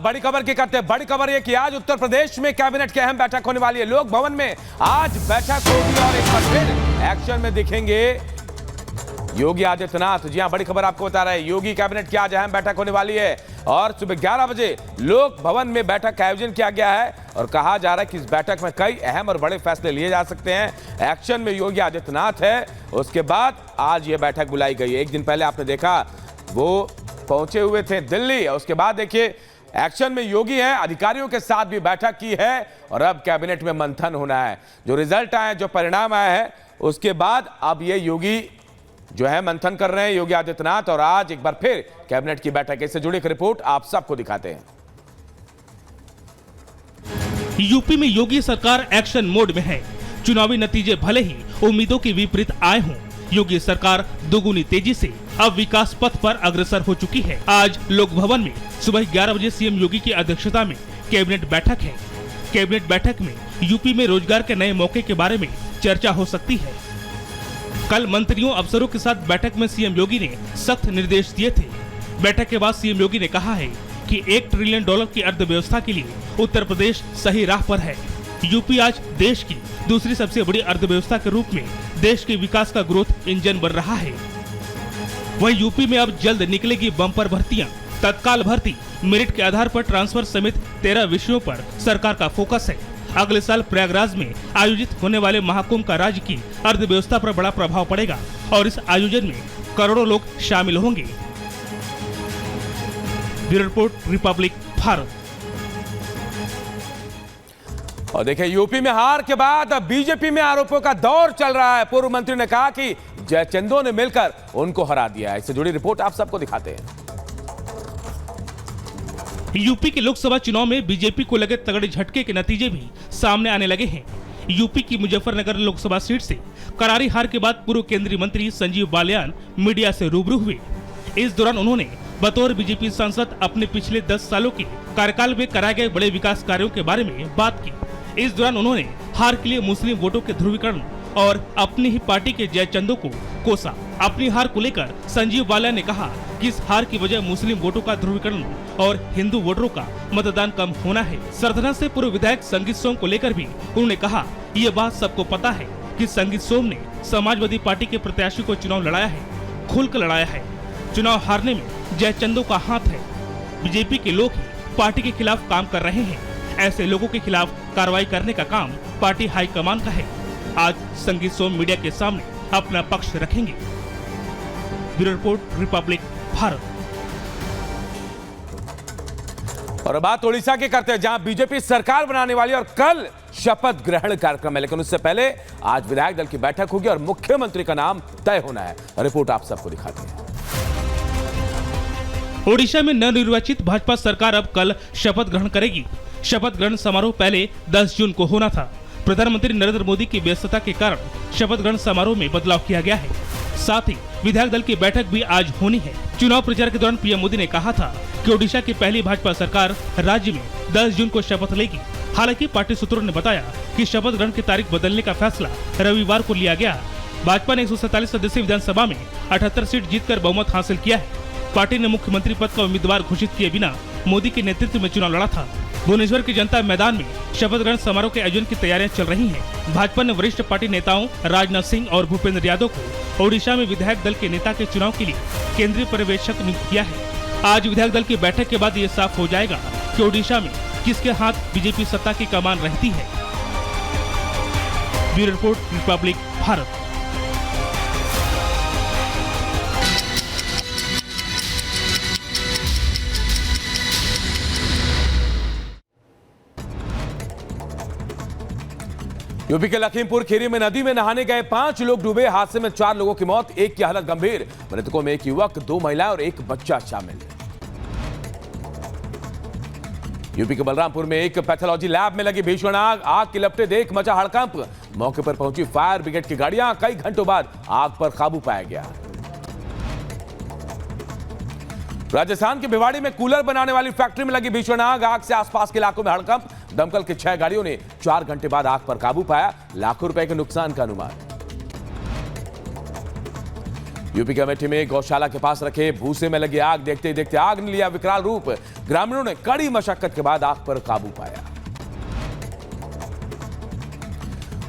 बड़ी खबर की करते हैं। बड़ी खबर यह कि आज उत्तर प्रदेश में कैबिनेट की अहम बैठक होने वाली है। लोक भवन में आज बैठक होगी और एक बार फिर एक्शन में दिखेंगे योगी आदित्यनाथ। जी हां, बड़ी खबर आपको बता रहे हैं, योगी कैबिनेट की आज अहम बैठक होने वाली है और सुबह 11 बजे लोक भवन में बैठक का आयोजन किया गया है और कहा जा रहा है कि इस बैठक में कई अहम और बड़े फैसले लिए जा सकते हैं। एक्शन में योगी आदित्यनाथ है। उसके बाद आज यह बैठक बुलाई गई है। एक दिन पहले आपने देखा वो पहुंचे हुए थे दिल्ली और उसके बाद देखिए एक्शन में योगी हैं, अधिकारियों के साथ भी बैठक की है और अब कैबिनेट में मंथन होना है। जो रिजल्ट आए, जो परिणाम आए हैं, उसके बाद अब ये योगी जो है मंथन कर रहे हैं, योगी आदित्यनाथ, और आज एक बार फिर कैबिनेट की बैठक। इससे जुड़ी एक रिपोर्ट आप सबको दिखाते हैं। यूपी में योगी सरकार एक्शन मोड में है। चुनावी नतीजे भले ही उम्मीदों के विपरीत आए हों, योगी सरकार दोगुनी तेजी से अब विकास पथ पर अग्रसर हो चुकी है। आज लोक भवन में सुबह 11 बजे सीएम योगी की अध्यक्षता में कैबिनेट बैठक है। कैबिनेट बैठक में यूपी में रोजगार के नए मौके के बारे में चर्चा हो सकती है। कल मंत्रियों अफसरों के साथ बैठक में सीएम योगी ने सख्त निर्देश दिए थे। बैठक के बाद सीएम योगी ने कहा है कि $1 ट्रिलियन की अर्थव्यवस्था के लिए उत्तर प्रदेश सही राह पर है। यूपी आज देश की दूसरी सबसे बड़ी अर्थव्यवस्था के रूप में देश के विकास का ग्रोथ इंजन बन रहा है। वहीं यूपी में अब जल्द निकलेगी बम्पर भर्तियां। तत्काल भर्ती, मेरिट के आधार पर ट्रांसफर समेत 13 विषयों पर सरकार का फोकस है। अगले साल प्रयागराज में आयोजित होने वाले महाकुंभ का राज्य की अर्थव्यवस्था पर बड़ा प्रभाव पड़ेगा और इस आयोजन में करोड़ों लोग शामिल होंगे। Bureau report, Republic Bharat. और देखिए, यूपी में हार के बाद अब बीजेपी में आरोपों का दौर चल रहा है। पूर्व मंत्री ने कहा कि जयचंदों ने मिलकर उनको हरा दिया है। इससे जुड़ी रिपोर्ट आप सबको दिखाते हैं। यूपी के लोकसभा चुनाव में बीजेपी को लगे तगड़े झटके के नतीजे भी सामने आने लगे हैं। यूपी की मुजफ्फरनगर लोकसभा सीट से करारी हार के बाद पूर्व केंद्रीय मंत्री संजीव बालियान मीडिया से रूबरू हुए। इस दौरान उन्होंने बतौर बीजेपी सांसद अपने पिछले 10 सालों के कार्यकाल में कराए गए बड़े विकास कार्यों के बारे में बात की। इस दौरान उन्होंने हार के लिए मुस्लिम वोटों के ध्रुवीकरण और अपनी ही पार्टी के जयचंदों को कोसा। अपनी हार को लेकर संजीव बालियान ने कहा कि इस हार की वजह मुस्लिम वोटों का ध्रुवीकरण और हिंदू वोटरों का मतदान कम होना है। सरधना से पूर्व विधायक संगीत सोम को लेकर भी उन्होंने कहा, ये बात सबको पता है कि संगीत सोम ने समाजवादी पार्टी के प्रत्याशी को चुनाव लड़ाया है, खुलकर लड़ाया है। चुनाव हारने में जयचंदों का हाथ है। बीजेपी के लोग ही पार्टी के खिलाफ काम कर रहे हैं। ऐसे लोगों के खिलाफ कार्रवाई करने का काम पार्टी हाईकमान का है। आज संगीत सोम मीडिया के सामने अपना पक्ष रखेंगे। Bureau report, Republic Bharat. और बात उड़ीसा की करते हैं, जहां बीजेपी सरकार बनाने वाली और कल शपथ ग्रहण कार्यक्रम है। लेकिन उससे पहले आज विधायक दल की बैठक होगी और मुख्यमंत्री का नाम तय होना है। रिपोर्ट आप सबको दिखाते हैं। ओडिशा में नवनिर्वाचित भाजपा सरकार अब कल शपथ ग्रहण करेगी। शपथ ग्रहण समारोह पहले 10 जून को होना था। प्रधानमंत्री नरेंद्र मोदी की व्यस्तता के कारण शपथ ग्रहण समारोह में बदलाव किया गया है। साथ ही विधायक दल की बैठक भी आज होनी है। चुनाव प्रचार के दौरान पीएम मोदी ने कहा था कि ओडिशा की पहली भाजपा सरकार राज्य में 10 जून को शपथ लेगी। हालांकि पार्टी सूत्रों ने बताया कि शपथ ग्रहण की तारीख बदलने का फैसला रविवार को लिया गया। भाजपा ने 147 सदस्यीय विधानसभा में 78 सीट जीतकर बहुमत हासिल किया है। पार्टी ने मुख्यमंत्री पद का उम्मीदवार घोषित किए बिना मोदी के नेतृत्व में चुनाव लड़ा था। भुवनेश्वर की जनता मैदान में शपथ ग्रहण समारोह के आयोजन की तैयारियां चल रही हैं। भाजपा ने वरिष्ठ पार्टी नेताओं राजनाथ सिंह और भूपेंद्र यादव को ओडिशा में विधायक दल के नेता के चुनाव के लिए केंद्रीय पर्यवेक्षक नियुक्त किया है। आज विधायक दल की बैठक के बाद ये साफ हो जाएगा कि ओडिशा में किसके हाथ बीजेपी सत्ता की कमान रहती है। Bureau report, Republic Bharat. UP के लखीमपुर खीरी में नदी में नहाने गए 5 लोग डूबे। हादसे में 4 लोगों की मौत, एक की हालत गंभीर। मृतकों में एक युवक, 2 महिलाएं और एक बच्चा शामिल है। यूपी के बलरामपुर में एक पैथोलॉजी लैब में लगी भीषण आग। आग की लपटें देख मचा हड़कंप। मौके पर पहुंची फायर ब्रिगेड की गाड़ियां। कई घंटों बाद आग पर काबू पाया गया। राजस्थान के भिवाड़ी में कूलर बनाने वाली फैक्ट्री में लगी भीषण आग। आग से आसपास के इलाकों में हड़कंप। दमकल की 6 गाड़ियों ने 4 घंटे बाद आग पर काबू पाया। लाखों रुपए के नुकसान का अनुमान। यूपी के अमेठी में गौशाला के पास रखे भूसे में लगी आग देखते ही देखते आग ने लिया विकराल रूप। ग्रामीणों ने कड़ी मशक्कत के बाद आग पर काबू पाया।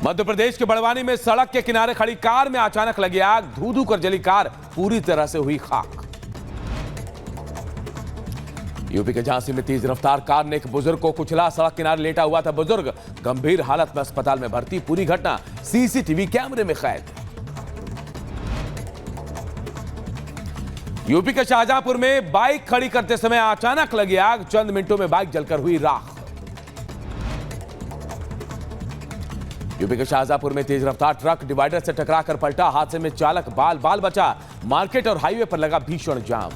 मध्य प्रदेश के बड़वानी में सड़क के किनारे खड़ी कार में अचानक लगी आग। धू धू कर जली कार पूरी तरह से हुई खाक। यूपी के झांसी में तेज रफ्तार कार ने एक बुजुर्ग को कुचला। सड़क किनारे लेटा हुआ था बुजुर्ग, गंभीर हालत में अस्पताल में भर्ती। पूरी घटना सीसीटीवी कैमरे में कैद। यूपी के शाहजहांपुर में बाइक खड़ी करते समय अचानक लगी आग। चंद मिनटों में बाइक जलकर हुई राख। यूपी के शाहजहांपुर में तेज रफ्तार ट्रक डिवाइडर से टकराकर पलटा। हादसे में चालक बाल बाल बचा। मार्केट और हाईवे पर लगा भीषण जाम।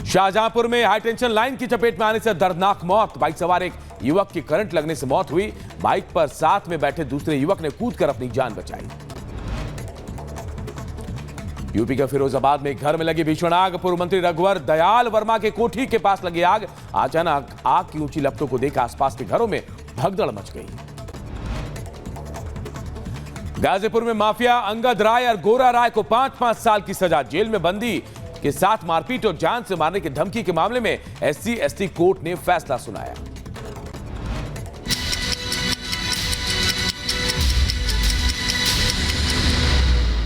शाहजहांपुर में हाई टेंशन लाइन की चपेट में आने से दर्दनाक मौत। बाइक सवार एक युवक की करंट लगने से मौत हुई। बाइक पर साथ में बैठे दूसरे युवक ने कूदकर अपनी जान बचाई। यूपी के फिरोजाबाद में एक घर में लगी भीषण आग। पूर्व मंत्री रघुवर दयाल वर्मा के कोठी के पास लगी आग। अचानक आग की ऊंची लपटों को देख आसपास के घरों में भगदड़ मच गई। गाजीपुर में माफिया अंगद राय और गोरा राय को 5-5 साल की सजा। जेल में बंदी के साथ मारपीट और जान से मारने की धमकी के मामले में SC/ST कोर्ट ने फैसला सुनाया।